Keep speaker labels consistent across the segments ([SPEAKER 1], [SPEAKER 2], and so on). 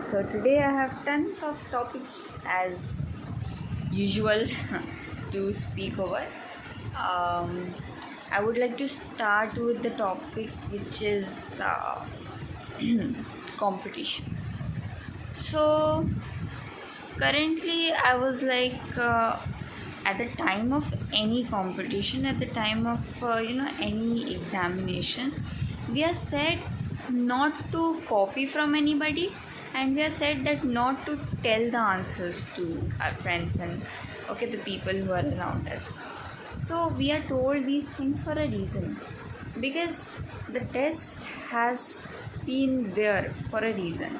[SPEAKER 1] So today I have tons of topics as usual to speak over. Um, I would like to start with the topic which is competition. So currently I was like at the time of any competition, at the time of any examination, we are said not to copy from anybody, and we are said that not to tell the answers to our friends and the people who are around us. So we are told these things for a reason, because the test has been there for a reason.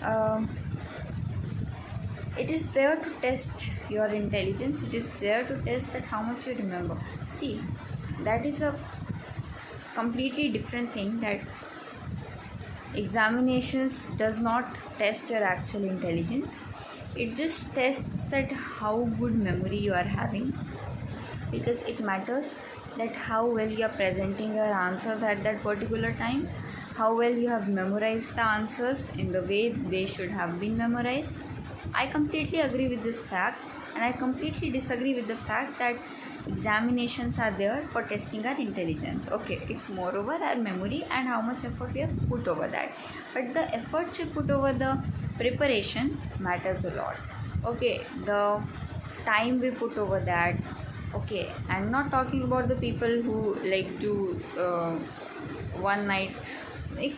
[SPEAKER 1] Um, it is there to test your intelligence. It is there to test that how much you remember. See, that is a completely different thing. That examinations does not test your actual intelligence. It just tests that how good memory you are having, because it matters that how well you are presenting your answers at that particular time, how well you have memorized the answers in the way they should have been memorized. I completely agree with this fact, and I completely disagree with the fact that examinations are there for testing our intelligence. Okay, it's moreover our memory and how much effort we have put over that. But the efforts we put over the preparation matters a lot. Okay, the time we put over that. Okay, I'm not talking about the people who like do one night, like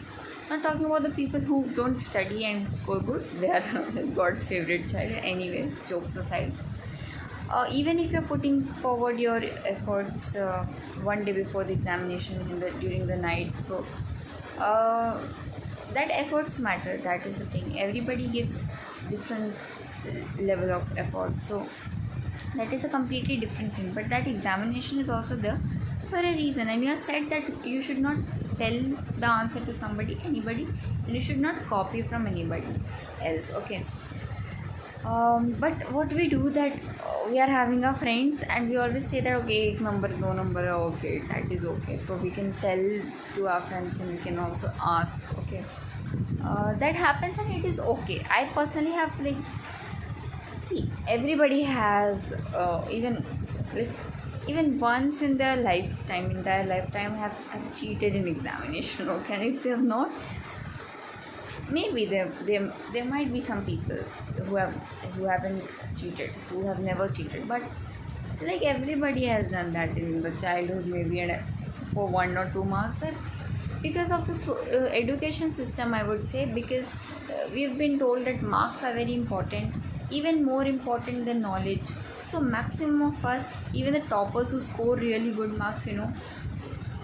[SPEAKER 1] not talking about the people who don't study and score good. They are God's favorite child. Anyway, jokes aside, even if you're putting forward your efforts one day before the examination during the night, so uh, that efforts matter. That is the thing. Everybody gives different level of effort, so that is a completely different thing. But that examination is also there for a reason, and you have said that you should not tell the answer to anybody, and you should not copy from anybody else. Okay. But what we do that we are having our friends and we always say that okay, ek number, no number, okay, that is okay. So we can tell to our friends and we can also ask. Okay, that happens and it is okay. I personally have like, see, everybody has even once in their entire lifetime have cheated in examination. Okay, and if they have not, maybe there might be some people who haven't cheated, who have never cheated, but like everybody has done that in the childhood, maybe, and for 1 or 2 marks. That because of the education system, I would say, because we've been told that marks are very important, even more important than knowledge. So maximum of us, even the toppers who score really good marks,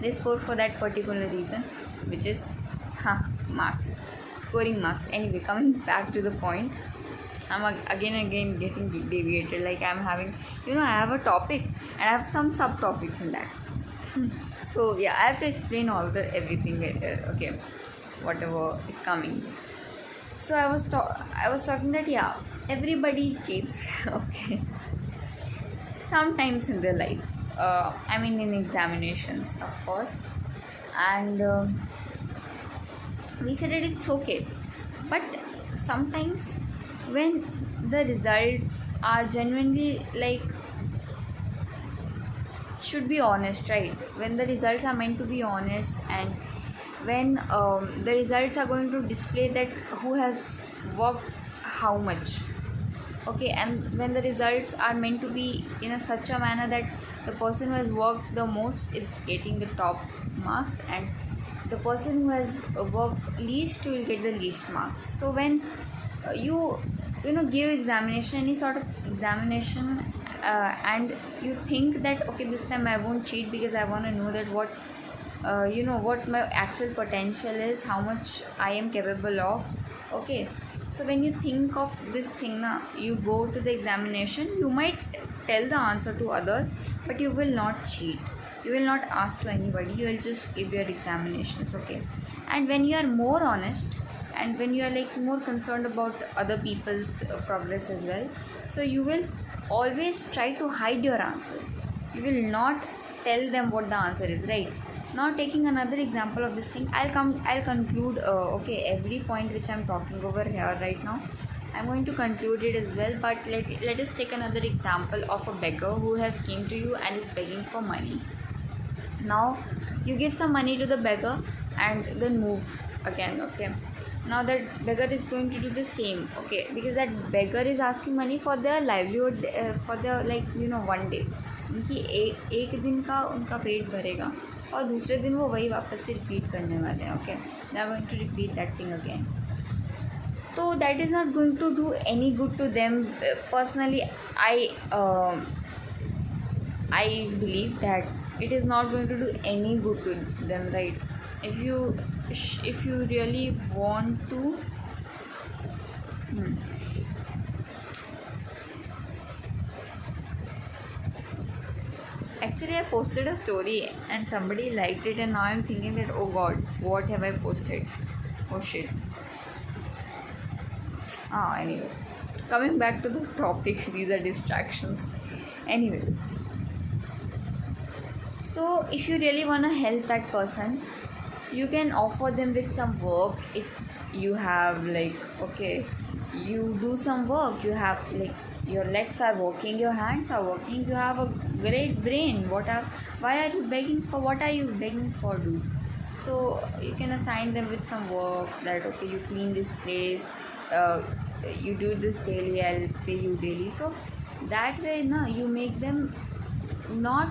[SPEAKER 1] they score for that particular reason, which is marks, scoring marks. Anyway, coming back to the point, I'm again and again getting deviated. Like I'm having, I have a topic and I have some subtopics in that. So yeah, I have to explain everything. Okay, whatever is coming. So I was talking that yeah, everybody cheats. Okay, sometimes in their life. I mean, in examinations, of course, and we said that it's okay. But sometimes when the results are genuinely like, should be honest, right? When the results are meant to be honest, and when the results are going to display that who has worked how much. Okay, and when the results are meant to be in such a manner that the person who has worked the most is getting the top marks, and the person who has worked least will get the least marks. So when you give examination, any sort of examination, and you think that okay, this time I won't cheat because I want to know that what my actual potential is, how much I am capable of. Okay, so when you think of this thing now, you go to the examination, you might tell the answer to others, but you will not cheat, you will not ask to anybody, you will just give your examinations. Okay, and when you are more honest, and when you are like more concerned about other people's progress as well, so you will always try to hide your answers. You will not tell them what the answer is, right? Now taking another example of this thing, I'll conclude okay, every point which I'm talking over here right now, I'm going to conclude it as well. But let us take another example of a beggar who has came to you and is begging for money. Now you give some money to the beggar and then move again. Okay, now that beggar is going to do the same. Okay, because that beggar is asking money for their livelihood, for their, like, one day उनकी एक दिन का उनका पेट भरेगा और दूसरे दिन वो वही वापस से रिपीट करने वाले हैं. Okay, they are going to repeat that thing again. So that is not going to do any good to them. Personally, I believe that it is not going to do any good to them, right? If you really want to, actually I posted a story and somebody liked it, and now I'm thinking that, oh god, what have I posted? Oh shit. Anyway, coming back to the topic, these are distractions. Anyway, so if you really want to help that person, you can offer them with some work. If you have, like, okay, you do some work, you have, like, your legs are working, your hands are working, you have a great brain. Why are you begging for? What are you begging for? Do so you can assign them with some work, that okay, you clean this place, you do this daily, I'll pay you daily. So that way, you make them not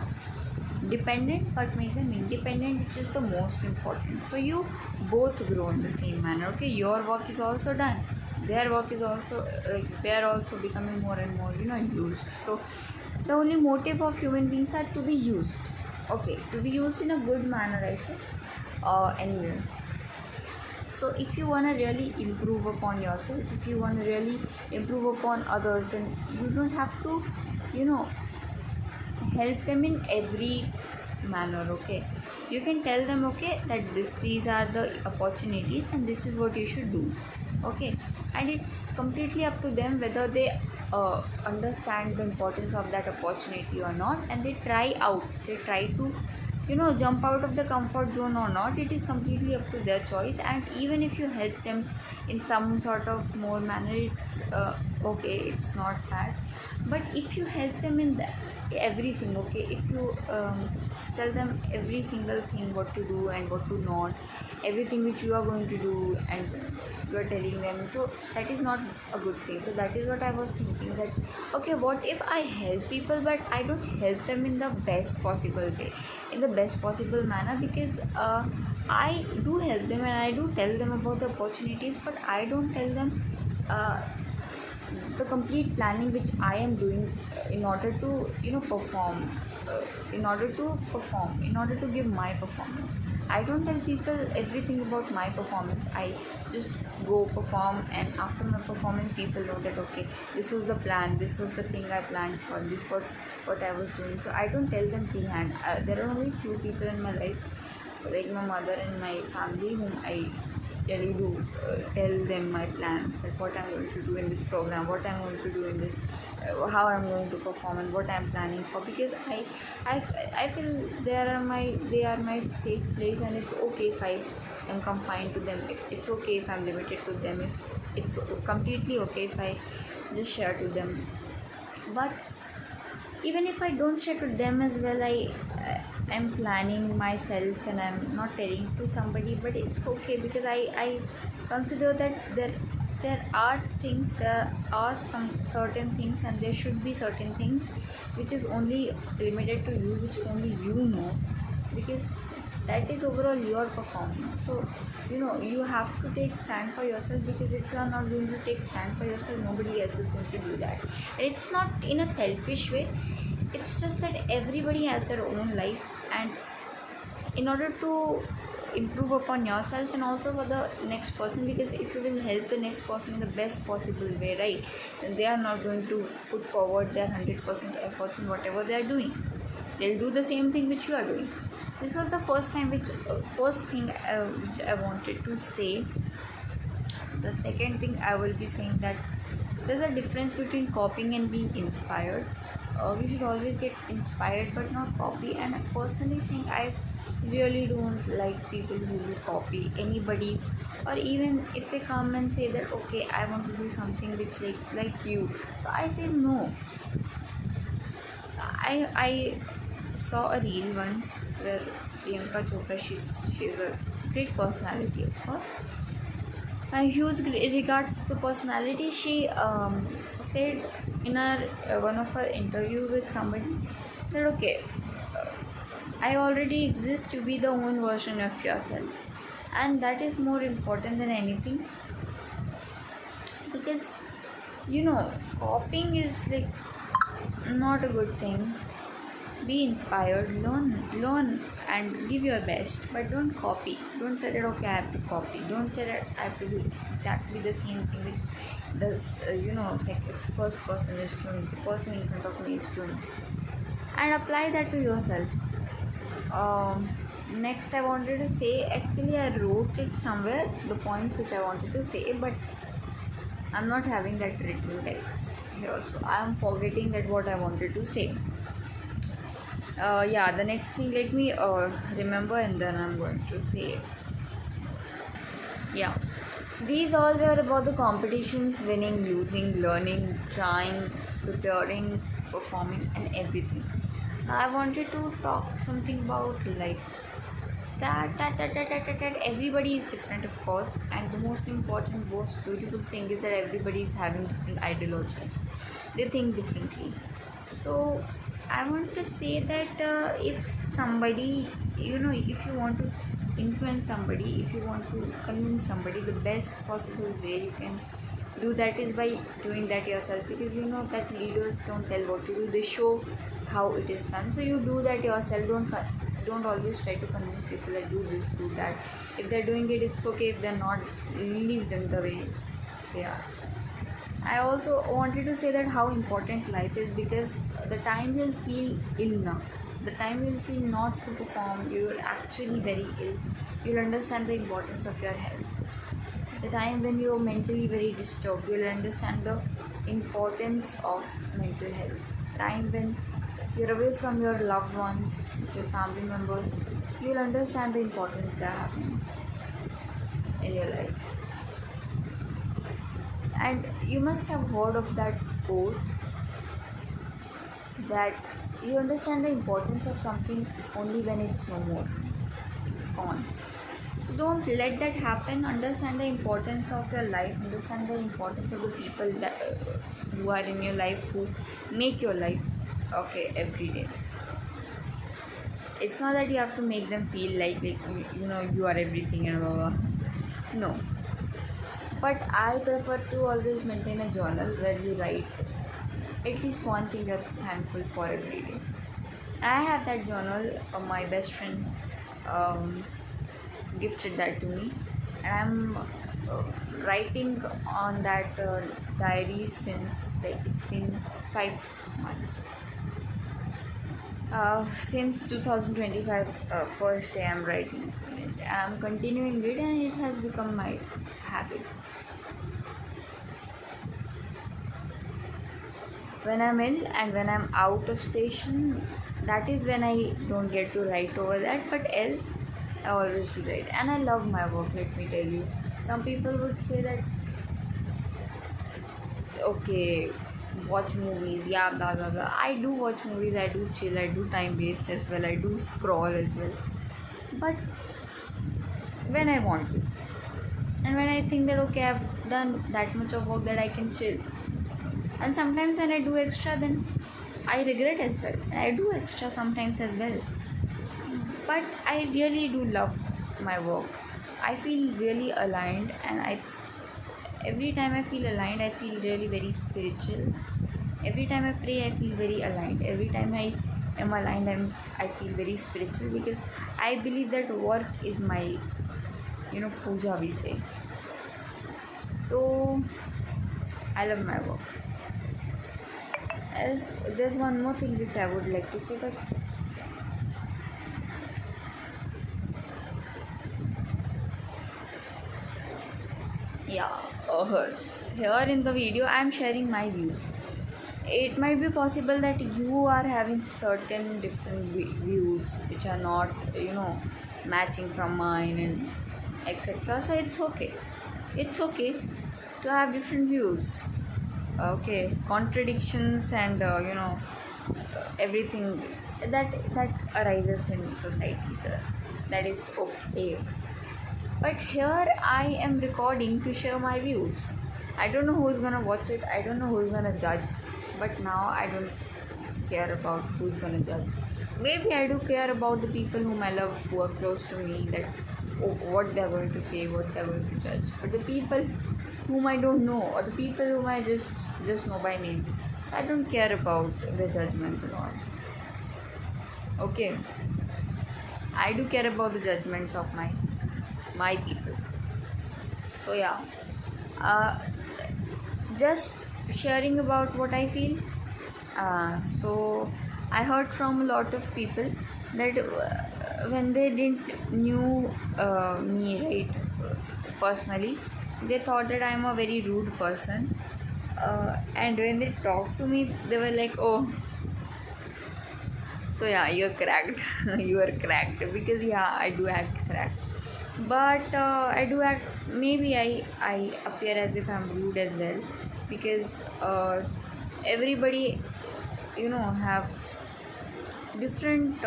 [SPEAKER 1] dependent but make them independent, which is the most important. So you both grow in the same manner. Okay, your work is also done, their work is also, they are also becoming more and more used. So the only motive of human beings are to be used. Okay, to be used in a good manner, I say. Anyway, so if you want to really improve upon yourself, if you want to really improve upon others, then you don't have to help them in every manner. Okay, you can tell them, okay, that these are the opportunities and this is what you should do. Okay, and it's completely up to them whether they understand the importance of that opportunity or not, and they try to jump out of the comfort zone or not. It is completely up to their choice. And even if you help them in some sort of more manner, it's okay, it's not bad. But if you help them in everything, okay, if you tell them every single thing, what to do and what to not, everything which you are going to do and you are telling them, so that is not a good thing. So that is what I was thinking, that okay, what if I help people but I don't help them in the best possible way, in the best possible manner? Because I do help them and I do tell them about the opportunities, but I don't tell them the complete planning which I am doing in order to perform, in order to give my performance. I don't tell people everything about my performance. I just go perform, and after my performance people know that okay, this was the plan, this was the thing I planned for, this was what I was doing. So I don't tell them behind. There are only few people in my life, like my mother and my family, whom I really do tell them my plans, that what I'm going to do in this program, what I'm going to do in this, how I'm going to perform, and what I'm planning for. Because I feel they are my safe place, and it's okay if I am confined to them. It's okay if I'm limited to them. If it's completely okay if I just share to them. But even if I don't share to them as well, I'm planning myself and I'm not telling to somebody, but it's okay, because I consider that there are things, there are some certain things, and there should be certain things which is only limited to you, which only you know, because that is overall your performance. So you have to take stand for yourself, because if you are not going to take stand for yourself, nobody else is going to do that. And it's not in a selfish way, it's just that everybody has their own life, and in order to improve upon yourself and also for the next person, because if you will help the next person in the best possible way, right, then they are not going to put forward their 100% efforts in whatever they are doing. They'll do the same thing which you are doing. This was the first thing which I wanted to say. The second thing I will be saying, that there's a difference between copying and being inspired. We should always get inspired but not copy. And personally saying, really don't like people who will copy anybody, or even if they come and say that okay, I want to do something which like you. So I say no. I saw a reel once where Priyanka Chopra, she's a great personality, of course. A huge regards to personality. She said in her one of her interview with somebody that okay, I already exist to be the own version of yourself, and that is more important than anything, because copying is like not a good thing. Be inspired, learn and give your best, but don't copy. Don't say that okay, I have to copy. Don't say that I have to do exactly the same thing which this first person is doing, the person in front of me is doing, and apply that to yourself. Next I wanted to say, actually I wrote it somewhere, the points which I wanted to say, but I'm not having that written text here, so I am forgetting that what I wanted to say. Yeah, the next thing, let me remember, and then I'm going to say. Yeah, these all were about the competitions, winning, losing, learning, trying, preparing, performing, and everything. Now I wanted to talk something about life. That everybody is different, of course, and the most important, most beautiful thing is that everybody is having different ideologies. They think differently. So I want to say that if somebody, if you want to influence somebody, if you want to convince somebody, the best possible way you can do that is by doing that yourself, because you know that leaders don't tell what to do, they show how it is done. So you do that yourself. Don't always try to convince people that do this, do that. If they're doing it, it's okay. If they're not, leave them the way they are. I also wanted to say that how important life is, because the time you'll feel ill now, the time you'll feel not to perform, you're actually very ill, you'll understand the importance of your health. The time when you're mentally very disturbed, you'll understand the importance of mental health. Time when you're away from your loved ones, your family members, you'll understand the importance they're having in your life. And you must have heard of that quote that you understand the importance of something only when it's no more, it's gone. So don't let that happen. Understand the importance of your life, understand the importance of the people that who are in your life, who make your life okay every day. It's not that you have to make them feel like you are everything and blah blah. No, but I prefer to always maintain a journal where you write at least one thing you're thankful for every day. I have that journal. My best friend gifted that to me, and I'm writing on that diary since like it's been 5 months. Since 2025, first day I'm writing it. I'm continuing it, and it has become my habit. When I'm ill and when I'm out of station, that is when I don't get to write over that, but else I always do write. And I love my work, let me tell you. Some people would say that okay, watch movies, yeah, blah blah blah. I do watch movies, I do chill, I do time waste as well, I do scroll as well. But when I want to, and when I think that okay, I've done that much of work that I can chill. And sometimes when I do extra, then I regret as well. And I do extra sometimes as well. But I really do love my work. I feel really aligned, and every time I feel aligned, I feel really very spiritual. Every time I pray, I feel very aligned. Every time I am aligned, I feel very spiritual, because I believe that work is my puja, we say. So I love my work. Else, there's one more thing which I would like to say, that yeah, here in the video I am sharing my views. it might be possible that you are having certain different views which are not, matching from mine and etc. So it's okay. It's okay to have different views. Okay, contradictions and everything that arises in society, sir. That is okay. But here I am recording to share my views. I don't know who's gonna watch it, I don't know who's gonna judge, but now I don't care about who's gonna judge. Maybe I do care about the people whom I love, who are close to me, that what they're going to say, what they're going to judge. But the people whom I don't know, or the people whom I just know by name, I don't care about the judgments and all. Okay, I do care about the judgments of my people. So yeah, uh, just sharing about what I feel. So I heard from a lot of people that when they didn't knew me, right, personally, they thought that I'm a very rude person, and when they talked to me, they were like, oh, so yeah, you're cracked. You are cracked, because yeah, I do act cracked, but I do act, maybe I appear as if I'm rude as well, because everybody, have different,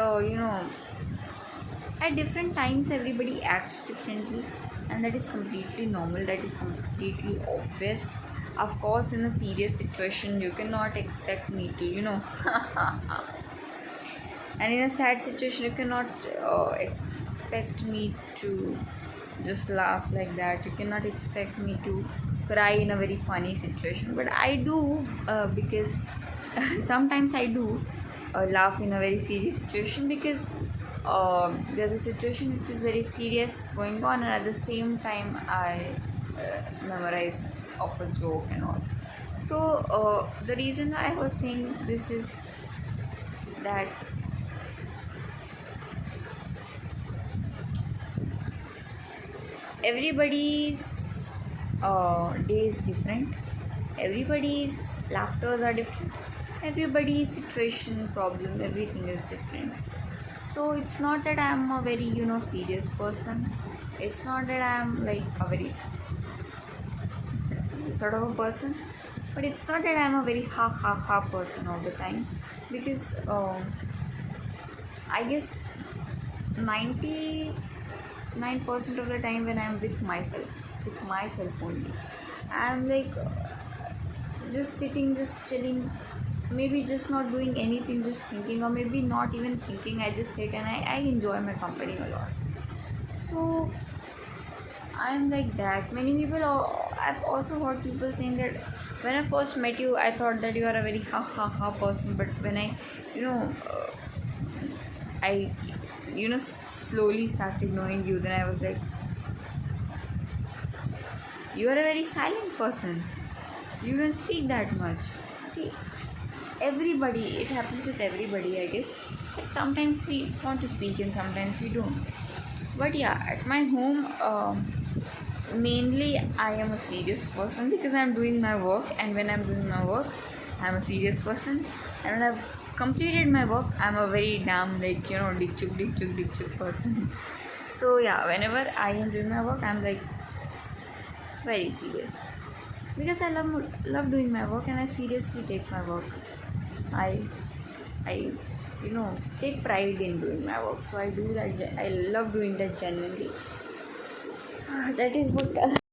[SPEAKER 1] at different times everybody acts differently, and that is completely normal, that is completely obvious. Of course, in a serious situation you cannot expect me to, and in a sad situation you cannot expect me to just laugh like that. You cannot expect me to cry in a very funny situation, but I do, because sometimes I do laugh in a very serious situation, because there's a situation which is very serious going on, and at the same time I memorize of a joke and all. So the reason I was saying this is that everybody's day is different, everybody's laughters are different, everybody's situation, problem, everything is different. So it's not that I'm a very, serious person. It's not that I'm like a very this sort of a person, but it's not that I'm a very ha ha ha person all the time, because I guess 99% of the time when I'm with myself only, I'm like just sitting, just chilling, maybe just not doing anything, just thinking, or maybe not even thinking. I just sit and I enjoy my company a lot. So I'm like that. Many people, I've also heard people saying that when I first met you, I thought that you are a very ha ha ha person, but when I, I, slowly started knowing you, then I was like, you are a very silent person. You don't speak that much. See, everybody, it happens with everybody, I guess, that sometimes we want to speak and sometimes we don't. But yeah, at my home, mainly I am a serious person, because I'm doing my work, and when I'm doing my work I'm a serious person, and when I've completed my work I'm a very damn, like, dick chuk person. So yeah, whenever I am doing my work I'm like very serious, because I love doing my work, and I seriously take my work. I take pride in doing my work, so I do that. I love doing that genuinely. That is what